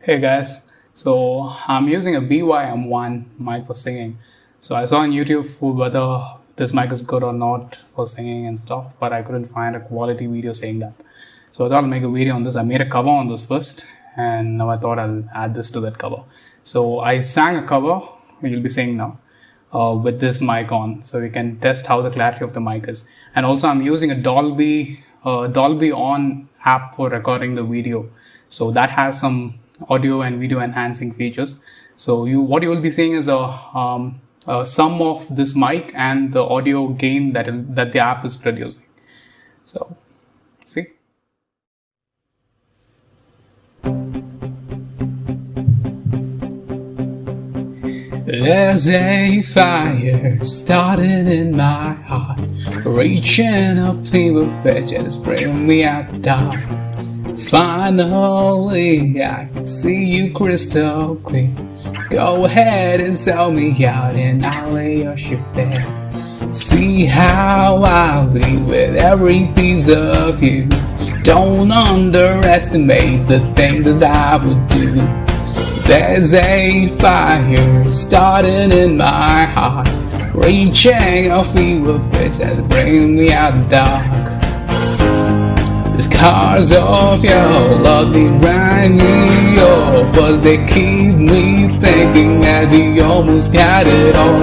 Hey guys, so I'm using a BY-M1 mic for singing. So I saw on YouTube for whether this mic is good or not for singing and stuff, but I couldn't find a quality video saying that. So I thought I'll make a video on this. I made a cover on this first, and now I thought I'll add this to that cover. So I sang a cover, you'll be singing now, with this mic on, so we can test how the clarity of the mic is. And also I'm using a Dolby On app for recording the video. So that has some audio and video enhancing features. So what you will be seeing is a sum of this mic and the audio gain that the app is producing. So see. There's a fire starting in my heart, reaching a fever pitch and it's bringing me out the dark. Finally, I can see you crystal clear. Go ahead and sell me out and I'll lay your ship there. See how I'll be with every piece of you. Don't underestimate the things that I would do. There's a fire starting in my heart, reaching a fever pitch that's bringing me out the dark. The scars of your love, they remind me of us. They keep me thinking that we almost got it all.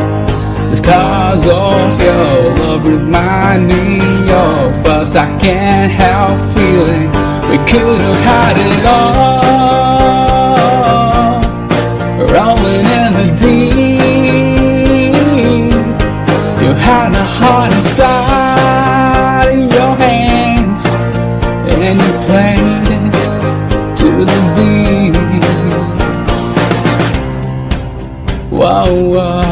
The scars of your love remind me of us. I can't help feeling we could have had it all. Rolling in the deep, you had a heart inside your hands, and you played it to the beat. Whoa, whoa.